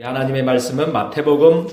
하나님의 말씀은 마태복음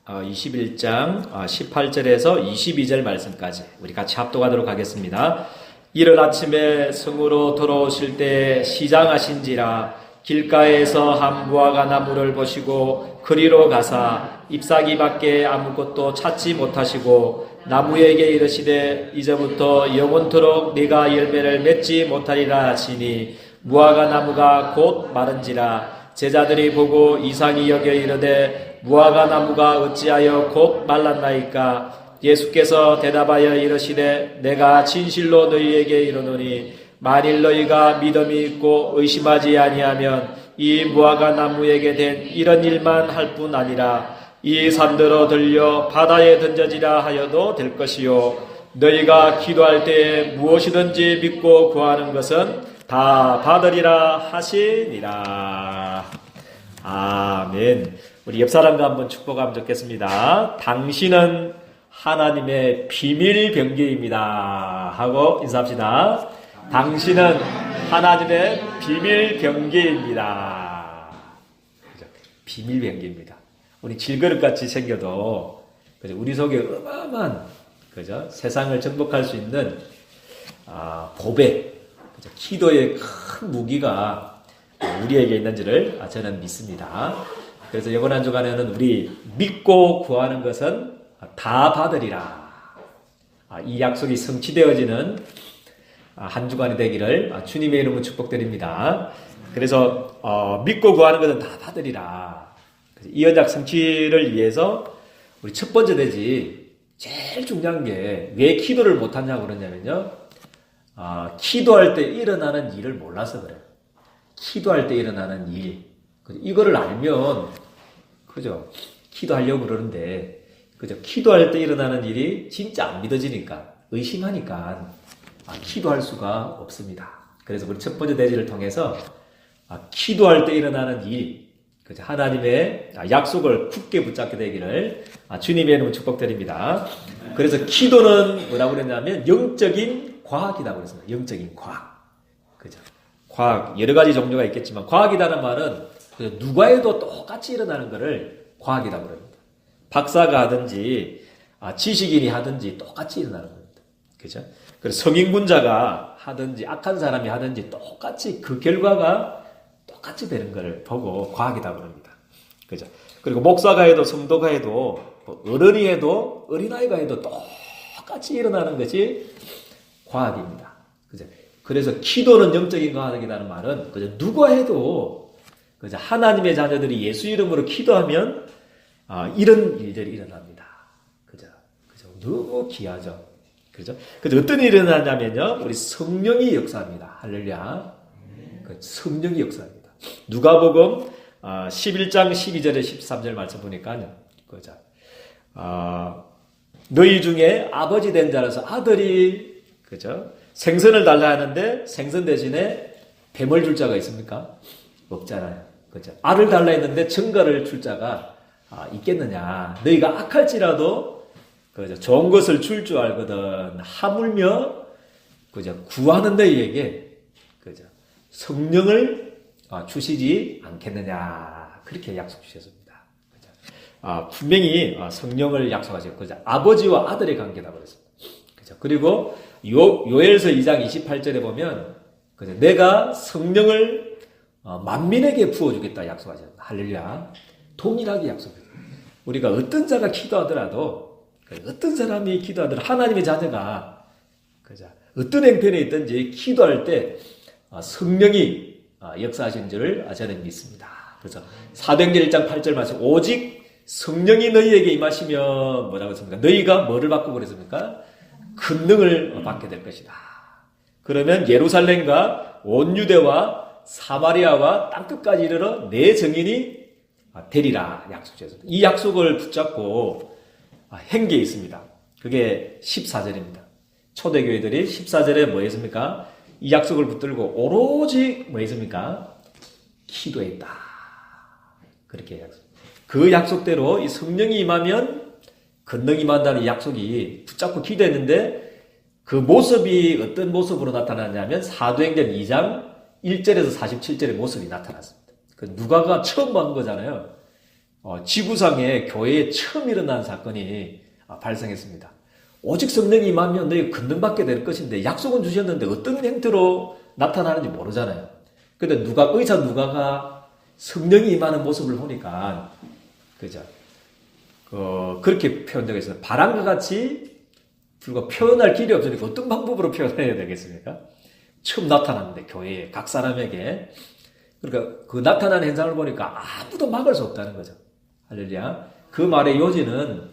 21장 18절에서 22절 말씀까지 우리 같이 합독하도록 하겠습니다. 이른 아침에 성으로 돌아오실 때 시장하신지라 길가에서 한 무화과 나무를 보시고 그리로 가사 잎사귀 밖에 아무것도 찾지 못하시고 나무에게 이르시되 이제부터 영원토록 네가 열매를 맺지 못하리라 하시니 무화과 나무가 곧 마른지라. 제자들이 보고 이상히 여겨 이르되 무화과 나무가 어찌하여 곧 말랐나이까. 예수께서 대답하여 이르시되 내가 진실로 너희에게 이르노니 만일 너희가 믿음이 있고 의심하지 아니하면 이 무화과 나무에게 된 이런 일만 할 뿐 아니라 이 산더러 들려 바다에 던져지라 하여도 될 것이요 너희가 기도할 때에 무엇이든지 믿고 구하는 것은 다 받으리라 하시니라. 아멘. 우리 옆 사람과 한번 축복하면 좋겠습니다. 당신은 하나님의 비밀 병기입니다 하고 인사합시다. 당신은 하나님의 비밀 병기입니다. 비밀 병기입니다. 우리 질그릇같이 생겨도 우리 속에 어마어마한 세상을 정복할 수 있는 보배, 기도의 큰 무기가 우리에게 있는지를 저는 믿습니다. 그래서 이번 한 주간에는 우리 믿고 구하는 것은 다 받으리라. 이 약속이 성취되어지는 한 주간이 되기를 주님의 이름으로 축복드립니다. 그래서 믿고 구하는 것은 다 받으리라. 이 언약 성취를 위해서 우리 첫 번째 되지 제일 중요한 게 왜 기도를 못하냐고 그러냐면요. 기도할 때 일어나는 일을 몰라서 그래요. 기도할 때 일어나는 일. 이거를 알면, 기도하려고 그러는데, 기도할 때 일어나는 일이 진짜 안 믿어지니까, 의심하니까, 기도할 수가 없습니다. 그래서 우리 첫 번째 대지를 통해서, 기도할 때 일어나는 일, 하나님의 약속을 굳게 붙잡게 되기를 주님의 이름으로 축복드립니다. 그래서 기도는 뭐라고 그랬냐면 영적인 과학이라고 그랬습니다. 영적인 과학. 과학 여러 가지 종류가 있겠지만 과학이라는 말은 누가 해도 똑같이 일어나는 것을 과학이라고 합니다. 박사가 하든지 지식인이 하든지 똑같이 일어나는 겁니다. 그죠? 그래서 성인군자가 하든지 악한 사람이 하든지 똑같이 그 결과가 똑같이 되는 것을 보고 과학이라고 합니다. 그죠? 그리고 목사가 해도 성도가 해도 어른이 해도 어린아이가 해도 똑같이 일어나는 것이 과학입니다. 그죠? 그래서 기도는 영적인 과학이라는 말은 누가 해도 하나님의 자녀들이 예수 이름으로 기도하면 이런 일들이 일어납니다. 그죠? 너무 귀하죠. 그죠? 그래서 어떤 일이 일어나냐면요, 우리 성령이 역사합니다. 할렐루야. 성령이 역사합니다. 누가복음 11장 12절에 13절 말씀 보니까요, 너희 중에 아버지 된 자라서 아들이 생선을 달라 하는데 생선 대신에 뱀을 줄 자가 있습니까? 없잖아요. 알을 달라 했는데 증거를 줄 자가 있겠느냐? 너희가 악할지라도 좋은 것을 줄 줄 알거든. 하물며 구하는 너희에게 성령을 주시지 않겠느냐? 그렇게 약속 주셨습니다. 분명히 성령을 약속하셨고 아버지와 아들의 관계라고 그랬습니다. 그리고 요엘서 2장 28절에 보면 내가 성령을 만민에게 부어주겠다 약속하셨다. 할렐루야. 동일하게 약속했다. 우리가 어떤 자가 기도하더라도 어떤 사람이 기도하더라도 하나님의 자녀가 어떤 행편에 있든지 기도할 때 성령이 역사하신 줄을 저는 믿습니다. 그래서 사도행전 1장 8절 말씀 오직 성령이 너희에게 임하시면 뭐라고 했습니까? 너희가 뭐를 받고 그랬습니까? 권능을 받게 될 것이다. 그러면 예루살렘과 온 유대와 사마리아와 땅끝까지 이르러 내 증인이 되리라 약속하셨습니다. 이 약속을 붙잡고 한 게 있습니다. 그게 14절입니다. 초대교회들이 14절에 뭐 했습니까? 이 약속을 붙들고 오로지 뭐 했습니까? 기도했다. 그렇게 약속. 그 약속대로 이 성령이 임하면 권능이 임한다는 약속이 붙잡고 기도했는데 그 모습이 어떤 모습으로 나타나냐면 사도행전 2장 1절에서 47절의 모습이 나타났습니다. 그 누가가 처음 본 거잖아요. 지구상에 교회에 처음 일어난 사건이 발생했습니다. 오직 성령이 임하면 너희 권능받게 될 것인데 약속은 주셨는데 어떤 형태로 나타나는지 모르잖아요. 근데 의사 누가가 성령이 임하는 모습을 보니까 그죠? 그렇게 표현되고 있어요. 바람과 같이 불과 표현할 길이 없으니까 어떤 방법으로 표현해야 되겠습니까? 처음 나타났는데 교회에 각 사람에게 그러니까 그 나타나는 현상을 보니까 아무도 막을 수 없다는 거죠. 할렐루야. 그 말의 요지는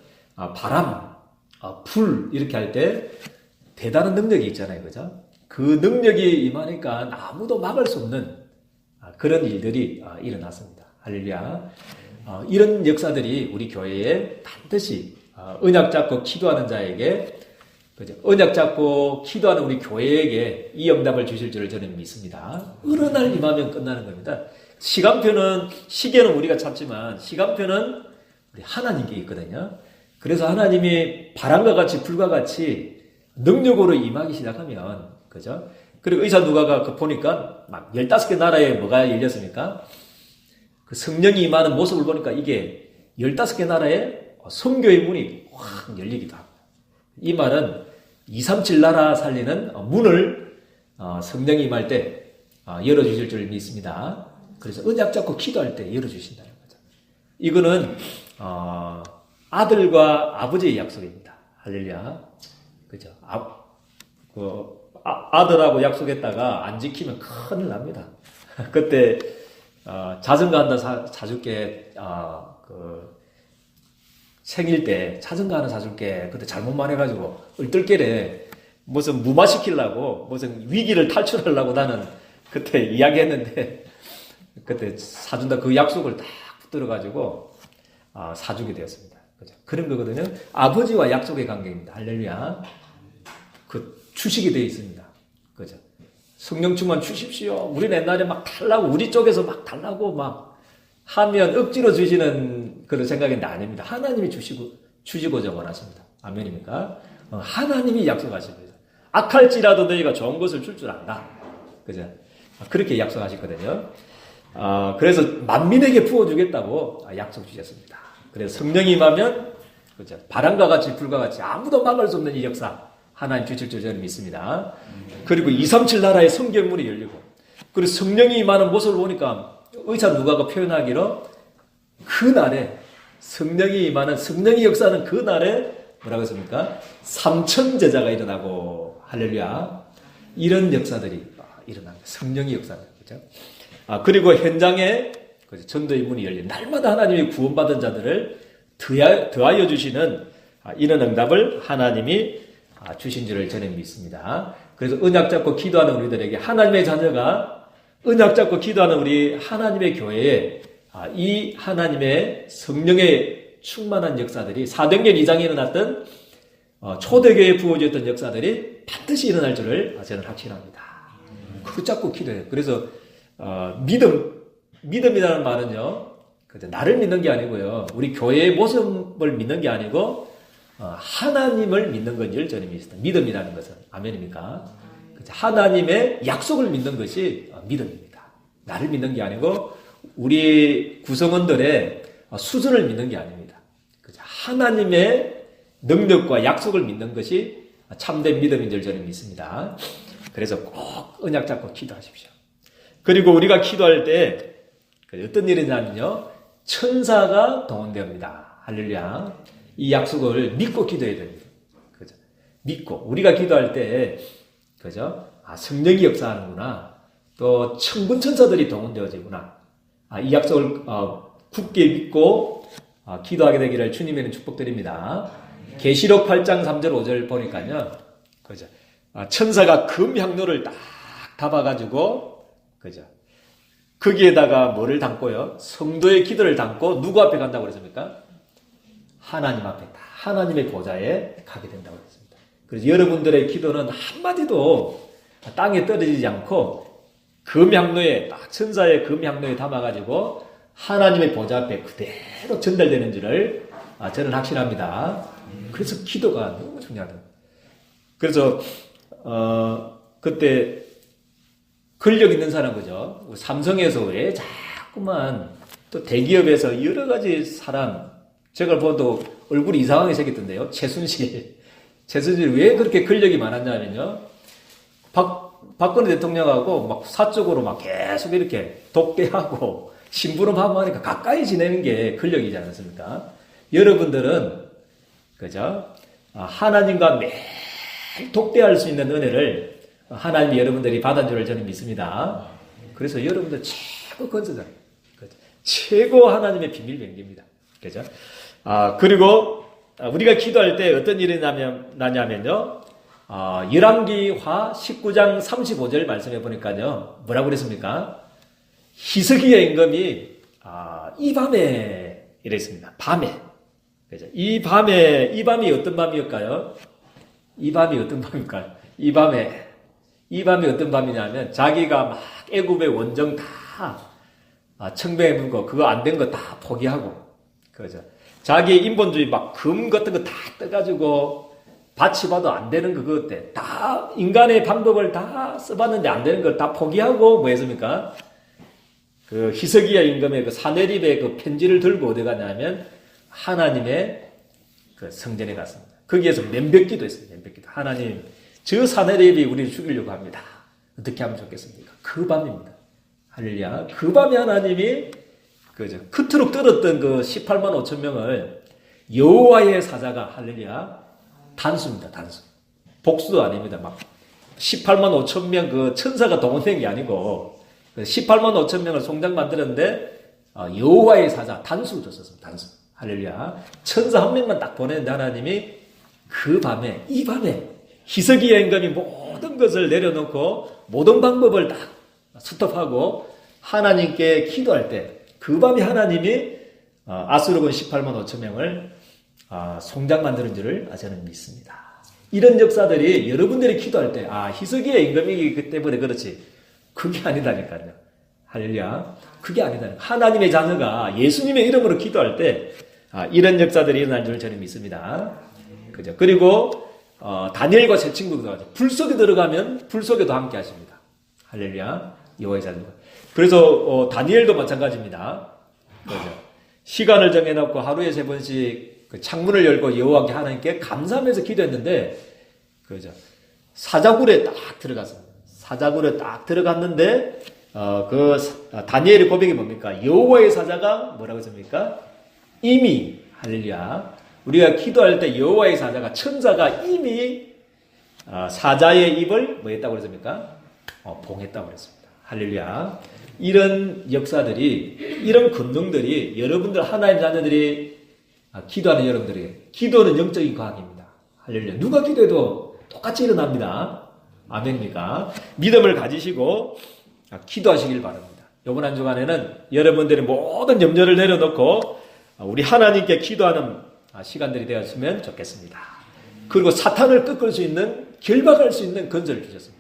바람, 불 이렇게 할 때 대단한 능력이 있잖아요. 그죠? 그 능력이 임하니까 아무도 막을 수 없는 그런 일들이 일어났습니다. 할렐루야. 이런 역사들이 우리 교회에 반드시 언약 잡고 기도하는 자에게 그죠? 언약 잡고 기도하는 우리 교회에게 이 응답을 주실 줄을 저는 믿습니다. 어느 날 임하면 끝나는 겁니다. 시계는 우리가 찾지만 시간표는 우리 하나님께 있거든요. 그래서 하나님이 바람과 같이 불과 같이 능력으로 임하기 시작하면 그죠? 그리고 의사 누가가 보니까 막 15개 나라에 뭐가 열렸습니까? 그 성령이 임하는 모습을 보니까 이게 15개 나라에 선교의 문이 확 열리기도 합니다. 이 말은 237 나라 살리는 문을 성령이 임할 때 열어주실 줄 믿습니다. 그래서 언약 잡고 기도할 때 열어주신다는 거죠. 이거는 아들과 아버지의 약속입니다. 할렐루야. 그죠? 아들하고 약속했다가 안 지키면 큰일 납니다. 그때 자전거 하나 사줄게 생일 때 자전거 하나 사줄게. 그때 잘못 말해가지고 얼떨결에 무슨 무마시키려고 무슨 위기를 탈출하려고 나는 그때 이야기했는데 그때 사준다 그 약속을 딱 붙들어가지고 사주게 되었습니다. 그죠? 그런 거거든요. 아버지와 약속의 관계입니다. 할렐루야. 그 주식이 되어 있습니다. 그죠? 성령 충만 주십시오. 우리는 옛날에 막 달라고 우리 쪽에서 막 달라고 막 하면 억지로 주시는 그런 생각인데 아닙니다. 하나님이 주시고자 원하십니다. 아멘입니까? 하나님이 약속하십니다. 악할지라도 너희가 좋은 것을 줄 줄 안다. 그죠? 그렇게 약속하셨거든요. 그래서 만민에게 부어주겠다고 약속 주셨습니다. 그래서 성령이 임하면 그죠? 바람과 같이 불과 같이 아무도 막을 수 없는 이 역사 하나님 주실 줄 저는 믿습니다. 그리고 237 나라의 성경문이 열리고 그리고 성령이 임하는 모습을 보니까 의사 누가가 표현하기로 그날에 성령이 임하는 성령이 역사하는 그날에 뭐라고 했습니까? 3천 제자가 일어나고 할렐루야. 이런 역사들이 일어납니다. 성령이 역사하는 거죠. 그리고 현장에 전도의 문이 열린 날마다 하나님이 구원받은 자들을 더하여 주시는 이런 응답을 하나님이 주신 줄을 저는 믿습니다. 그래서 언약 잡고 기도하는 우리들에게 하나님의 자녀가 언약 잡고 기도하는 우리 하나님의 교회에 이 하나님의 성령의 충만한 역사들이 사도행전 2장에 일어났던 초대교회에 부어졌던 역사들이 반드시 일어날 줄을 저는 확신합니다. 그거 잡고 기도해요. 그래서 믿음이라는 말은요, 나를 믿는 게 아니고요, 우리 교회의 모습을 믿는 게 아니고 하나님을 믿는 건지를 저는 믿습니다. 믿음이라는 것은 아멘입니까? 하나님의 약속을 믿는 것이 믿음입니다. 나를 믿는 게 아니고 우리 구성원들의 수준을 믿는 게 아닙니다. 하나님의 능력과 약속을 믿는 것이 참된 믿음인 줄 저는 믿습니다. 그래서 꼭 언약 잡고 기도하십시오. 그리고 우리가 기도할 때 어떤 일이 있냐면요, 천사가 동원되옵니다. 할렐루야. 이 약속을 믿고 기도해야 됩니다. 그죠? 믿고 우리가 기도할 때 그죠? 성령이 역사하는구나. 또 천군 천사들이 동원되어지구나. 이 약속을 굳게 믿고 기도하게 되기를 주님에는 축복드립니다. 계시록 8장 3절 5절 보니까요, 그죠? 천사가 금향로를 딱 담아가지고, 그죠? 거기에다가 뭐를 담고요? 성도의 기도를 담고 누구 앞에 간다고 그랬습니까? 하나님 앞에, 하나님의 보좌에 가게 된다고 그랬습니다. 그래서 여러분들의 기도는 한마디도 땅에 떨어지지 않고 금향로에, 딱 천사의 금향로에 담아가지고 하나님의 보좌 앞에 그대로 전달되는 줄을 저는 확신합니다. 그래서 기도가 너무 중요하다. 그래서 그때 권력 있는 사람, 그죠? 삼성에서 왜 자꾸만 또 대기업에서 여러 가지 사람, 제가 보도 얼굴이 이상하게 생겼던데요. 최순실. 최순실 왜 그렇게 근력이 많았냐면요. 박근혜 대통령하고 막 사적으로 막 계속 이렇게 독대하고 심부름하고 하니까 가까이 지내는 게 근력이지 않습니까? 여러분들은, 그죠? 하나님과 매일 독대할 수 있는 은혜를 하나님이 여러분들이 받은 줄을 저는 믿습니다. 그래서 여러분들 최고 건설자, 최고 하나님의 비밀 병기입니다. 그죠? 그리고 우리가 기도할 때 어떤 일이 나냐면요. 열왕기하 19장 35절 말씀해 보니까요. 뭐라고 그랬습니까? 히스기야 임금이 이 밤에 이랬습니다. 밤에. 그죠? 이 밤이 어떤 밤이었까요? 이 밤이 어떤 밤일까요? 이 밤이 어떤 밤이냐면 자기가 막 애굽의 원정 다 청배해 본 거 그거 안 된 거 다 포기하고 그죠? 자기 인본주의 막 금 같은 거 다 떠가지고 받치 봐도 안 되는 그거 때 다 인간의 방법을 다 써봤는데 안 되는 걸 다 포기하고 뭐 했습니까? 그 히스기야 임금의 그 사내립의 그 편지를 들고 어디 가냐면 하나님의 그 성전에 갔습니다. 거기에서 면벽기도 했습니다. 면벽기도. 하나님, 저 사내립이 우리를 죽이려고 합니다. 어떻게 하면 좋겠습니까? 그 밤입니다. 할렐루야. 그 밤에 하나님이 그토록 떨었던 그 18만 5천 명을 여호와의 사자가 할렐루야. 단수입니다. 단수. 복수도 아닙니다. 막 18만 5천 명 그 천사가 동원된 게 아니고 18만 5천 명을 송장 만들었는데 여호와의 사자 단수로 줬었습니다. 단수. 할렐루야. 천사 한 명만 딱 보냈는데 하나님이 그 밤에 이 밤에 히스기야 임금이 모든 것을 내려놓고 모든 방법을 다 스톱하고 하나님께 기도할 때 그 밤에 하나님이 아수르군 18만 5천 명을 송장 만드는 줄을 저는 믿습니다. 이런 역사들이 여러분들이 기도할 때 히스기야 임금이 때문에 그렇지 그게 아니다니까요. 할렐루야. 그게 아니다니까. 하나님의 자녀가 예수님의 이름으로 기도할 때 이런 역사들이 일어날 줄 저는 믿습니다. 그죠? 그리고 다니엘과 제 친구도 하죠. 불 속에 들어가면 불 속에도 함께 하십니다. 할렐루야. 여호와의 자녀가. 그래서 다니엘도 마찬가지입니다. 그죠? 시간을 정해놓고 하루에 3번씩 그 창문을 열고 여호와께 하나님께 감사하면서 기도했는데, 그죠? 사자굴에 딱 들어갔습니다. 사자굴에 딱 들어갔는데 다니엘의 고백이 뭡니까? 여호와의 사자가 뭐라고 했습니까? 이미 할렐루야. 우리가 기도할 때 여호와의 사자가 천사가 이미 사자의 입을 뭐 했다고 그랬습니까? 봉했다고 그랬습니다. 할렐루야. 이런 역사들이 이런 권능들이 여러분들 하나님 자녀들이 기도하는 여러분들에게 기도는 영적인 과학입니다. 할렐루야. 누가 기도해도 똑같이 일어납니다. 아멘입니까? 믿음을 가지시고 기도하시길 바랍니다. 이번 한 주간에는 여러분들의 모든 염려를 내려놓고 우리 하나님께 기도하는 시간들이 되었으면 좋겠습니다. 그리고 사탄을 꺾을 수 있는, 결박할 수 있는 건설을 주셨습니다.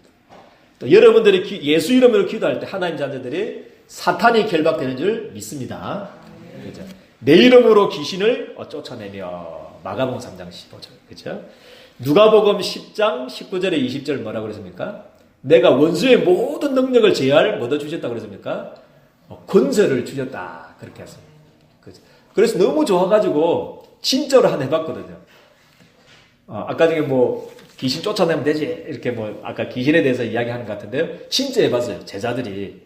또 여러분들이 예수 이름으로 기도할 때 하나님 자녀들이 사탄이 결박되는 줄 믿습니다. 그렇죠? 내 이름으로 귀신을 쫓아내며 마가복음 3장 15절. 그렇죠? 누가복음 10장 19절에 20절 뭐라고 그랬습니까? 내가 원수의 모든 능력을 제할 뭐 주셨다고 그랬습니까? 권세를 주셨다. 그렇게 했습니다. 그렇죠? 그래서 너무 좋아가지고 진짜로 한 해봤거든요. 아까 중에 귀신 쫓아내면 되지 이렇게 아까 귀신에 대해서 이야기하는 것 같은데요. 진짜 해봤어요. 제자들이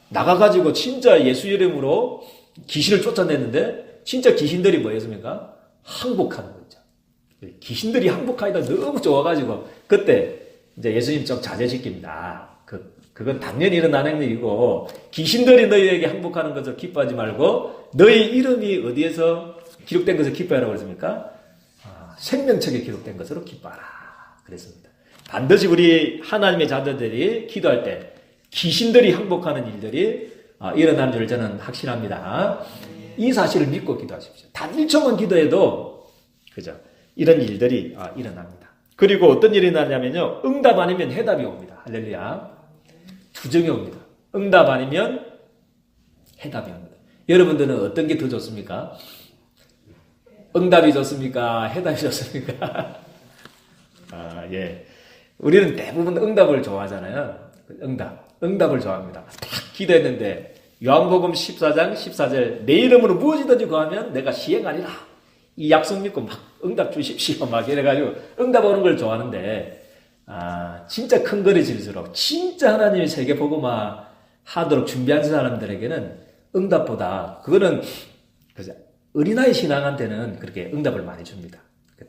나가가지고 진짜 예수 이름으로 귀신을 쫓아냈는데 진짜 귀신들이 뭐였습니까? 항복하는 거죠. 귀신들이 항복하기가 너무 좋아가지고 그때 이제 예수님 좀 자제시킵니다. 그건 당연히 일어나는 일이고 귀신들이 너희에게 항복하는 것을 기뻐하지 말고 너희 이름이 어디에서 기록된 것을 기뻐하라고 그랬습니까? 생명책에 기록된 것으로 기뻐하라 그랬습니다. 반드시 우리 하나님의 자녀들이 기도할 때 귀신들이 항복하는 일들이 일어나는 줄 저는 확신합니다. 이 사실을 믿고 기도하십시오. 단 1초만 기도해도 그죠? 이런 일들이 일어납니다. 그리고 어떤 일이 나냐면요. 응답 아니면 해답이 옵니다. 할렐루야. 두 종이 옵니다. 응답 아니면 해답이 옵니다. 여러분들은 어떤 게 더 좋습니까? 응답이 좋습니까? 해답이 좋습니까? 예. 우리는 대부분 응답을 좋아하잖아요. 응답을 좋아합니다. 딱 기도했는데 요한복음 14장 14절 내 이름으로 무엇이든지 구하면 내가 시행하리라. 이 약속 믿고 막 응답 주십시오. 막 이래가지고 응답 오는 걸 좋아하는데 진짜 큰 거리 질수록 진짜 하나님이 세계복음화 하도록 준비한 사람들에게는 응답보다 그거는 어린아이 신앙한테는 그렇게 응답을 많이 줍니다.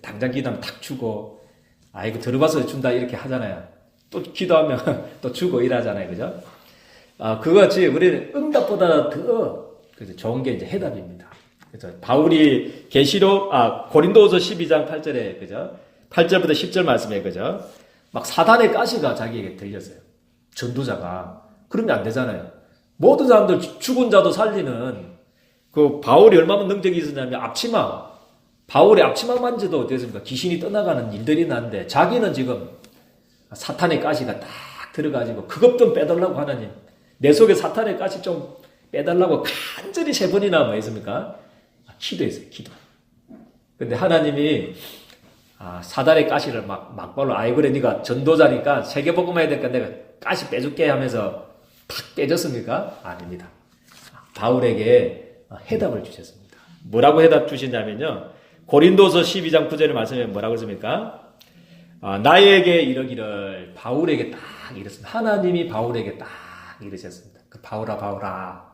당장 기도하면 탁 주고 이거 들어봐서 준다 이렇게 하잖아요. 또 기도하면 또 주고 이러잖아요. 그죠? 그것이 우리는 응답보다 더 좋은 게 이제 해답입니다. 그래서 바울이 고린도후서 12장 8절에 그죠? 8절부터 10절 말씀에 그죠? 막 사단의 가시가 자기에게 들렸어요. 전도자가. 그러면 안 되잖아요. 모든 사람들 죽은 자도 살리는 그 바울이 얼마나 능력이 있었냐면 바울의 앞치마 만져도 어땠습니까? 귀신이 떠나가는 일들이 났는데 자기는 지금 사탄의 가시가 딱 들어가지고 그것 좀 빼달라고 하나님. 내 속에 사탄의 가시 좀 빼달라고 간절히 3번이나 뭐 했습니까? 기도했어요. 기도. 근데 하나님이 사단의 가시를 막발로 그래 네가 전도자니까 세계복음화 해야 되니까 내가 가시 빼줄게 하면서 탁 빼줬습니까? 아닙니다. 바울에게 해답을 주셨습니다. 뭐라고 해답 주시냐면요. 고린도서 12장 9절의 말씀에 뭐라고 했습니까? 나에게 이러기를 바울에게 딱 이랬습니다. 하나님이 바울에게 딱 이러셨습니다. 바울아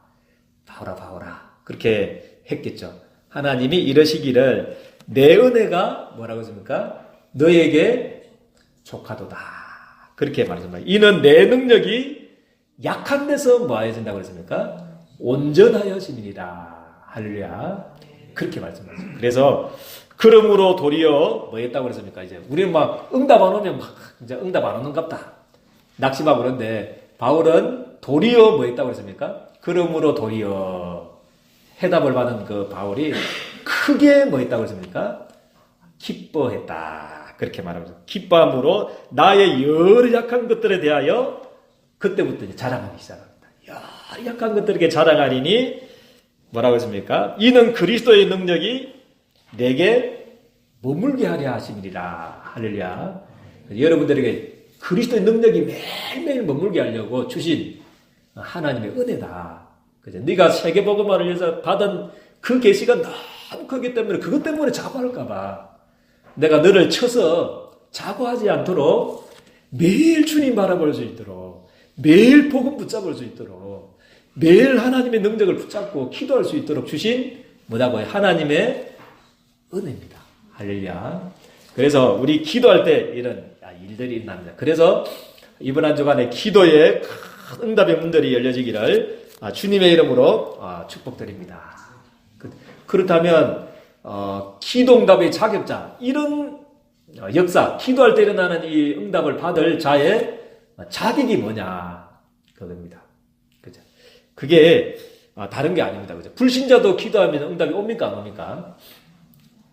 그렇게 했겠죠. 하나님이 이러시기를 내 은혜가 뭐라고 했습니까? 너에게 족하도다. 그렇게 말했습니다. 이는 내 능력이 약한 데서 뭐 해진다고 그랬습니까? 온전하여짐이니라. 할렐루야. 그렇게 말씀하셨습니다. 그래서 그러므로 도리어 뭐 했다고 그랬습니까? 이제 우리는 막 응답 안 오면 이제 응답 안 오는갑다. 낙심하고 그런데 바울은 도리어 뭐 했다고 그랬습니까? 그러므로 도리어 해답을 받은 그 바울이 크게 뭐 했다고 그랬습니까? 기뻐했다. 그렇게 말하면서 기뻐함으로 나의 여러 약한 것들에 대하여 그때부터 이제 자랑하기 시작합니다. 여러 약한 것들에게 자랑하리니 뭐라고 했습니까? 이는 그리스도의 능력이 내게 머물게 하려 하심이니라. 할렐루야. 여러분들에게 그리스도의 능력이 매일매일 머물게 하려고 주신 하나님의 은혜다. 그죠? 네가 세계복음화를 위해서 받은 그 계시가 너무 크기 때문에 그것 때문에 자고할까봐 내가 너를 쳐서 자고하지 않도록 매일 주님 바라볼 수 있도록 매일 복음 붙잡을 수 있도록 매일 하나님의 능력을 붙잡고 기도할 수 있도록 주신 뭐라고요? 하나님의 은혜입니다. 할렐루야. 그래서 우리 기도할 때 이런 일들이 일어납니다. 그래서 이번 한 주간에 기도에 큰 응답의 문들이 열려지기를 주님의 이름으로 축복드립니다. 그렇다면 기도 응답의 자격자 이런 역사 기도할 때 일어나는 이 응답을 받을 자의 자격이 뭐냐 그겁니다. 그죠? 그게 다른 게 아닙니다. 그죠? 불신자도 기도하면 응답이 옵니까 안 옵니까?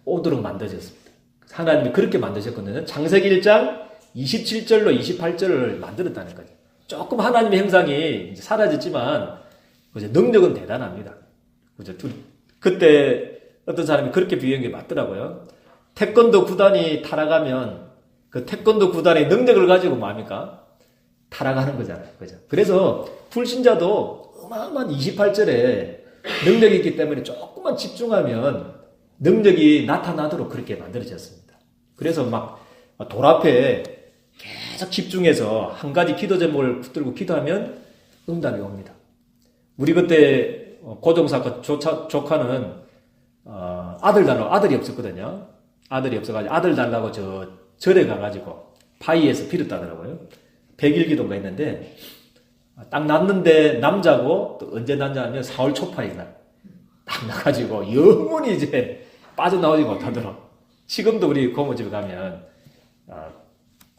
오도록 만들어졌습니다. 하나님이 그렇게 만드셨거든요. 창세기 1장 27절로 28절을 만들었다는 거죠. 조금 하나님의 형상이 이제 사라졌지만 그죠? 능력은 대단합니다. 그죠? 그때 어떤 사람이 그렇게 비유한 게 맞더라고요. 태권도 구단이 타락하면 그 태권도 구단의 능력을 가지고 뭐합니까? 타락하는 거잖아요. 그죠? 그래서 불신자도 어마어마한 28절에 능력이 있기 때문에 조금만 집중하면 능력이 나타나도록 그렇게 만들어졌습니다. 그래서 막 돌 앞에 계속 집중해서 한 가지 기도 제목을 붙들고 기도하면 응답이 옵니다. 우리 그때 고종사건 조카는 아들 달라고 아들이 없었거든요. 아들이 없어가지고 아들 달라고 절에 가가지고 바위에서 빌었다더라고요. 100일 기도가 있는데 딱 났는데 남자고 또 언제 났냐면 4월 초파에 딱 나가지고 영원히 이제 빠져나오지 못하더라. 지금도 우리 고모집에 가면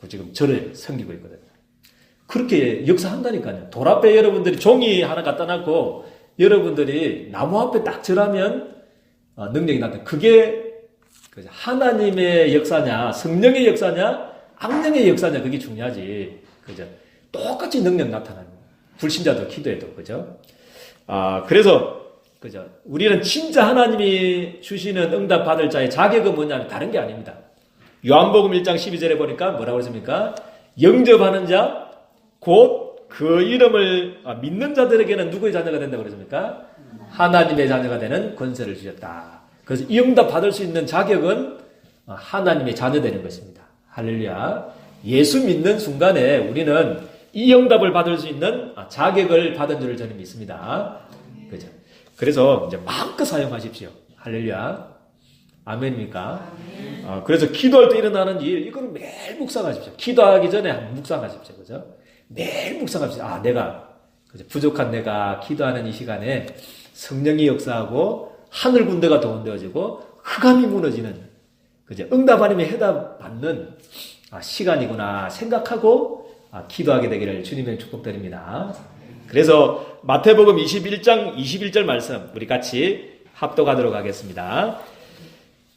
지금 절을 섬기고 있거든요. 그렇게 역사한다니까요. 돌 앞에 여러분들이 종이 하나 갖다 놨고 여러분들이 나무 앞에 딱 절하면 능력이 나타나. 그게 하나님의 역사냐, 성령의 역사냐, 악령의 역사냐 그게 중요하지. 그죠? 똑같이 능력 나타납니다. 불신자도 기도해도 그죠? 그래서 그죠? 우리는 진짜 하나님이 주시는 응답 받을 자의 자격은 뭐냐면 다른 게 아닙니다. 요한복음 1장 12절에 보니까 뭐라고 했습니까? 영접하는 자, 곧 그 이름을 믿는 자들에게는 누구의 자녀가 된다고 그랬습니까? 하나님의 자녀가 되는 권세를 주셨다. 그래서 이 응답 받을 수 있는 자격은 하나님의 자녀 되는 것입니다. 할렐루야. 예수 믿는 순간에 우리는 이 응답을 받을 수 있는 자격을 받은 줄을 저는 믿습니다. 그죠? 그래서 이제 마음껏 사용하십시오. 할렐루야. 아멘입니까? 그래서 기도할 때 일어나는 일, 이거를 매일 묵상하십시오. 기도하기 전에 묵상하십시오. 그죠? 매일 묵상하십시오. 내가, 그죠? 부족한 내가 기도하는 이 시간에 성령이 역사하고 하늘 군대가 동원되어지고 흑암이 무너지는, 그죠? 응답 아니면 해답 받는 시간이구나 생각하고 기도하게 되기를 주님의 축복드립니다. 그래서 마태복음 21장 21절 말씀 우리 같이 합독하도록 하겠습니다.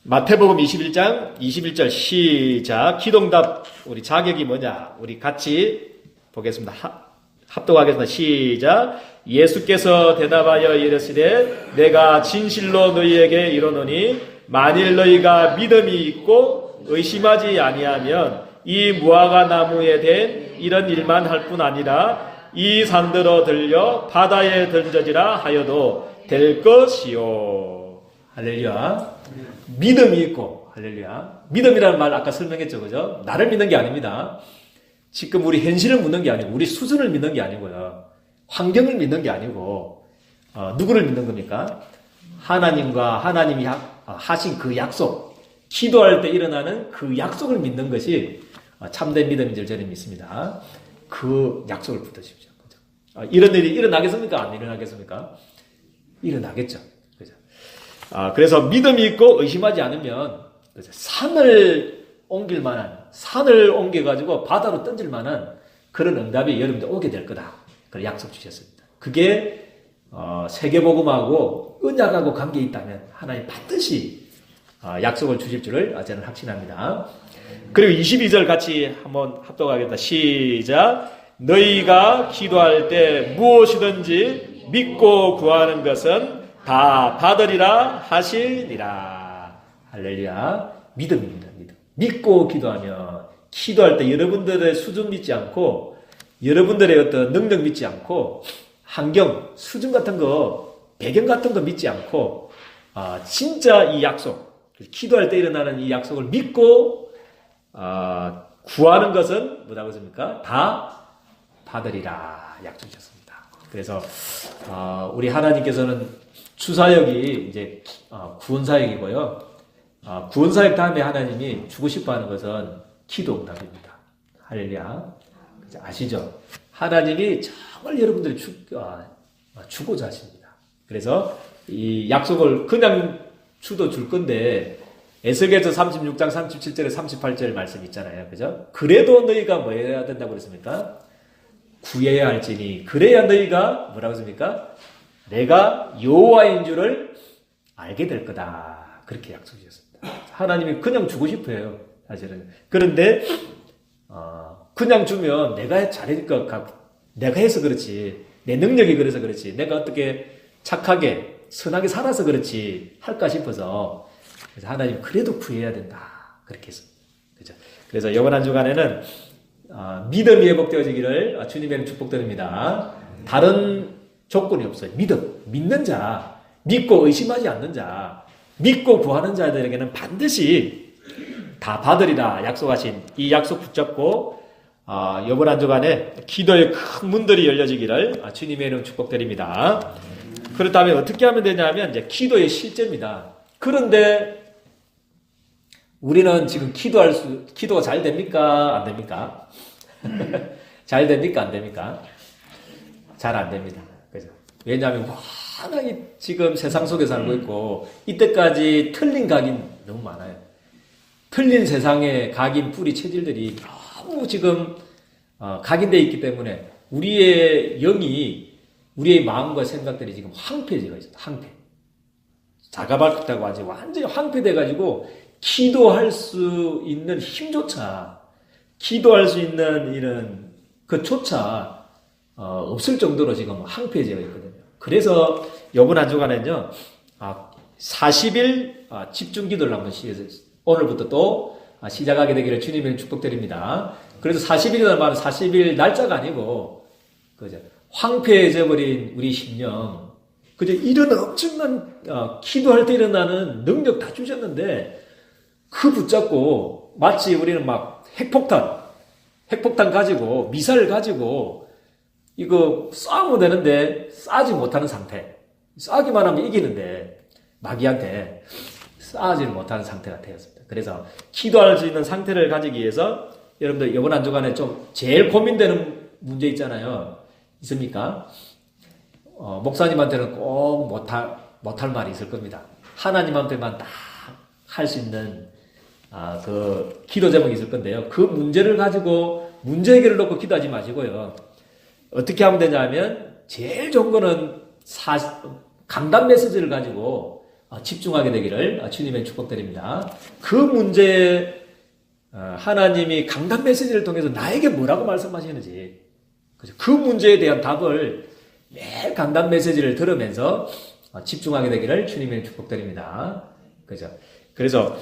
마태복음 21장 21절 시작. 기도응답 우리 자격이 뭐냐? 우리 같이 보겠습니다. 합독하겠습니다. 시작. 예수께서 대답하여 이르시되 내가 진실로 너희에게 이르노니 만일 너희가 믿음이 있고 의심하지 아니하면 이 무화과 나무에 된 이런 일만 할 뿐 아니라 이 산들어 들려 바다에 던져지라 하여도 될 것이요. 할렐루야. 믿음이 있고, 할렐루야. 믿음이라는 말 아까 설명했죠, 그죠? 나를 믿는 게 아닙니다. 지금 우리 현실을 믿는 게 아니고, 우리 수준을 믿는 게 아니고요. 환경을 믿는 게 아니고, 누구를 믿는 겁니까? 하나님과 하나님이 하신 그 약속, 기도할 때 일어나는 그 약속을 믿는 것이 참된 믿음인 줄 저는 믿습니다. 그 약속을 붙드십시오. 그죠? 이런 일이 일어나겠습니까? 안 일어나겠습니까? 일어나겠죠. 그죠? 그래서 믿음이 있고 의심하지 않으면 산을 옮길 만한, 산을 옮겨가지고 바다로 던질 만한 그런 응답이 여러분들 오게 될 거다. 그걸 약속 주셨습니다. 그게 세계복음하고 언약하고 관계 있다면 하나님 반드시 약속을 주실 줄을 저는 확신합니다. 그리고 22절 같이 한번 합독하겠다. 시작. 너희가 기도할 때 무엇이든지 믿고 구하는 것은 다 받으리라 하시니라. 할렐루야. 믿음입니다. 믿음. 믿고 기도하면, 기도할 때 여러분들의 수준 믿지 않고, 여러분들의 어떤 능력 믿지 않고, 환경, 수준 같은 거, 배경 같은 거 믿지 않고, 진짜 이 약속, 기도할 때 일어나는 이 약속을 믿고, 구하는 것은 뭐라고 했습니까? 다 받으리라 약속 주셨습니다. 그래서, 우리 하나님께서는 주사역이 이제, 구원사역이고요. 구원사역 다음에 하나님이 주고 싶어 하는 것은 기도 응답입니다. 할렐루야. 아시죠? 하나님이 정말 여러분들이 주고자 하십니다. 그래서 이 약속을 그냥 주도 줄 건데, 에스겔서 36장 37절에 38절 말씀 있잖아요. 그죠? 그래도 너희가 뭐 해야 된다고 그랬습니까? 구해야 할지니, 그래야 너희가 뭐라고 했습니까? 내가 여호와인 줄을 알게 될 거다. 그렇게 약속 주셨습니다. 하나님이 그냥 주고 싶어요. 사실은. 그런데 그냥 주면 내가 잘할 것 같고, 내가 해서 그렇지, 내 능력이 그래서 그렇지, 내가 어떻게 착하게 선하게 살아서 그렇지 할까 싶어서, 그래서 하나님 그래도 구해야 된다. 그렇게 했습니다. 그죠? 그래서 이번 한 주간에는 믿음이 회복되어지기를 주님의 축복드립니다. 다른 조건이 없어요. 믿음, 믿는 자, 믿고 의심하지 않는 자, 믿고 구하는 자들에게는 반드시 다 받으리라 약속하신 이 약속 붙잡고 이번 한 주간에 기도의 큰 문들이 열려지기를 주님의 이름 축복드립니다. 그렇다면 어떻게 하면 되냐면 이제 기도의 실제입니다. 그런데 우리는 지금 기도가 잘 됩니까? 안 됩니까? 잘 됩니까? 안 됩니까? 잘 안 됩니다. 그죠? 왜냐하면 워낙에 지금 세상 속에 살고 있고, 이때까지 틀린 각인 너무 많아요. 틀린 세상의 각인 뿌리 체질들이 너무 지금 각인되어 있기 때문에 우리의 영이, 우리의 마음과 생각들이 지금 황폐해지고 있어요. 황폐. 자가발극하고 완전히 황폐돼가지고 기도할 수 있는 힘조차, 기도할 수 있는 이런 그조차 없을 정도로 지금 황폐해져 있거든요. 그래서 이번 한 주간에는요, 40일 집중 기도를 한번 오늘부터 또 시작하게 되기를 주님의 축복드립니다. 그래서 40일이라는 말은 40일 날짜가 아니고 그죠? 황폐해져 버린 우리 심령. 그죠? 이런 엄청난 기도할 때 일어나는 능력 다 주셨는데 그 붙잡고 마치 우리는 막 핵폭탄 가지고 미사일 가지고 이거 쏴면 되는데 쏴지 못하는 상태. 쏴기만 하면 이기는데 마귀한테 쏴지를 못하는 상태가 되었습니다. 그래서 기도할 수 있는 상태를 가지기 위해서 여러분들 이번 한 주간에 좀 제일 고민되는 문제 있잖아요. 있습니까? 목사님한테는 꼭 못할 말이 있을 겁니다. 하나님한테만 딱 할 수 있는 그 기도 제목이 있을 건데요. 그 문제를 가지고 문제 해결을 놓고 기도하지 마시고요. 어떻게 하면 되냐면 제일 좋은 거는 강단 메시지를 가지고 집중하게 되기를 주님의 축복드립니다. 그 문제에 하나님이 강단 메시지를 통해서 나에게 뭐라고 말씀하시는지 그 문제에 대한 답을 매일 강단 메시지를 들으면서 집중하게 되기를 주님의 축복드립니다. 그죠? 그래서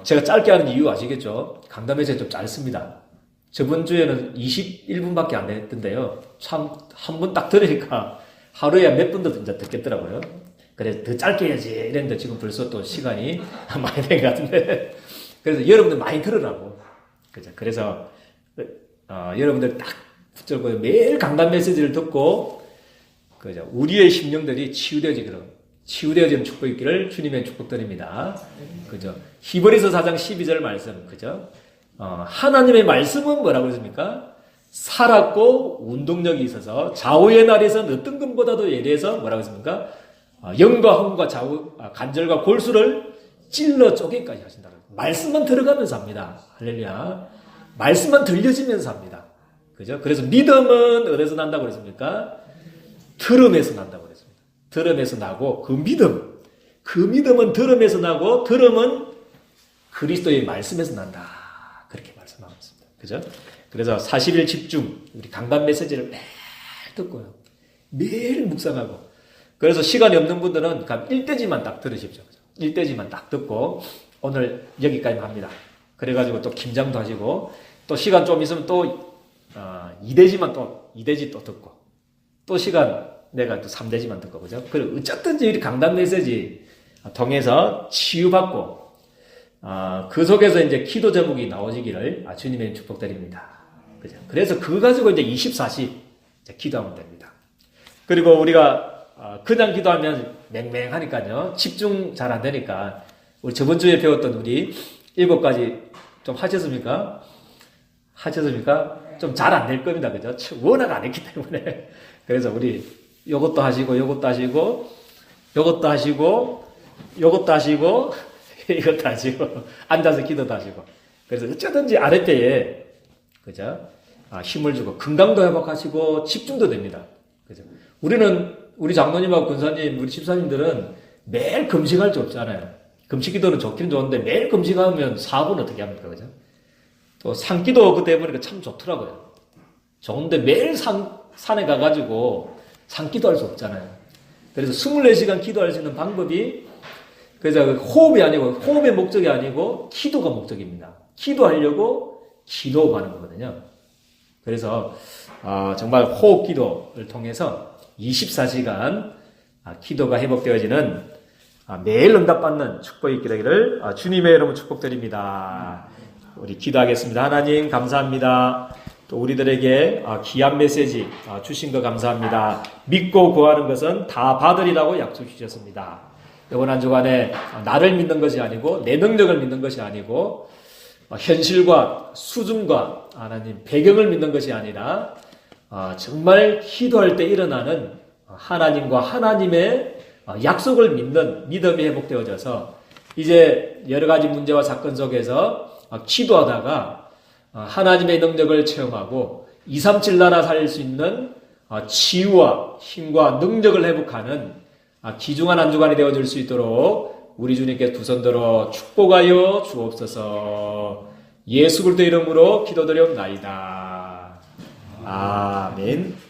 제가 짧게 하는 이유 아시겠죠? 강단 메시지 좀 짧습니다. 저번 주에는 21분밖에 안 됐던데요. 참 한 번 딱 들으니까 하루에 몇 분 더 듣겠더라고요. 그래서 더 짧게 해야지 이랬는데 지금 벌써 또 시간이 많이 된 것 같은데 그래서 여러분들 많이 들으라고. 그죠? 그래서 여러분들 딱 붙잡고 매일 강단 메시지를 듣고 그죠? 우리의 심령들이 치유되어지는 축복이 있기를 주님의 축복드립니다. 그죠? 히브리서 4장 12절 말씀, 그죠? 하나님의 말씀은 뭐라고 했습니까? 살았고 운동력이 있어서 좌우의 날에선 어떤 것보다도 예리해서 뭐라고 했습니까? 영과 혼과 좌우, 관절과 골수를 찔러 쪼개기까지 하신다. 말씀만 들어가면서 합니다. 할렐루야. 말씀만 들려지면서 합니다. 그죠? 그래서 믿음은 어디서 난다고 그랬습니까? 들음에서 난다고 그랬습니다. 들음에서 나고 그 믿음은 들음에서 나고 들음은 그리스도의 말씀에서 난다. 그렇게 말씀하고 있습니다. 그죠? 그래서 40일 집중, 우리 강단 메시지를 매일 듣고요. 매일 묵상하고. 그래서 시간이 없는 분들은 1대지만 딱 들으십시오. 1대지만 딱 듣고 오늘 여기까지 합니다. 그래가지고 또 김장도 하시고 또 시간 좀 있으면 또 2대지 또 듣고 또 시간 내가 또 3대지만 듣고 그죠? 그리고 어쨌든지 이 강단 메시지 통해서 치유받고 그 속에서 이제 기도 제목이 나오시기를 주님의 축복드립니다. 그죠? 그래서 그거 가지고 이제 24시 기도하면 됩니다. 그리고 우리가 그냥 기도하면 맹맹하니까요. 집중 잘 안 되니까 우리 저번 주에 배웠던 우리 7가지 좀 하셨습니까? 좀 잘 안 될 겁니다. 그죠? 워낙 안 했기 때문에. 그래서 우리 요것도 하시고 이것도 하시고 앉아서 기도도 하시고. 그래서 어쩌든지 아랫배에 그죠? 힘을 주고 건강도 회복하시고 집중도 됩니다. 그죠? 우리 장로님하고 권사님, 우리 집사님들은 매일 금식할 수 없잖아요. 금식 기도는 좋긴 좋은데 매일 금식하면 사고는 어떻게 합니까? 그죠? 또 산기도 그때 해보니까 참 좋더라고요. 좋은데 매일 산에 가가지고 산기도 할 수 없잖아요. 그래서 24시간 기도할 수 있는 방법이 그래서 호흡의 목적이 아니고 기도가 목적입니다. 기도하려고 기도하는 거거든요. 그래서 정말 호흡 기도를 통해서 24시간 기도가 회복되어지는 매일 응답받는 축복이 있게 되기를 주님의 이름으로 축복드립니다. 우리 기도하겠습니다. 하나님 감사합니다. 또 우리들에게 귀한 메시지 주신 거 감사합니다. 믿고 구하는 것은 다 받으리라고 약속 주셨습니다. 이번 한 주간에 나를 믿는 것이 아니고 내 능력을 믿는 것이 아니고 현실과 수준과 하나님 배경을 믿는 것이 아니라 정말 기도할 때 일어나는 하나님과 하나님의 약속을 믿는 믿음이 회복되어져서 이제 여러 가지 문제와 사건 속에서 기도하다가 하나님의 능력을 체험하고 237 나라 살릴 수 있는 치유와 힘과 능력을 회복하는 귀중한 한 주간이 되어줄 수 있도록 우리 주님께 두 손 들어 축복하여 주옵소서. 예수 그리스도 이름으로 기도드리옵나이다. 아멘.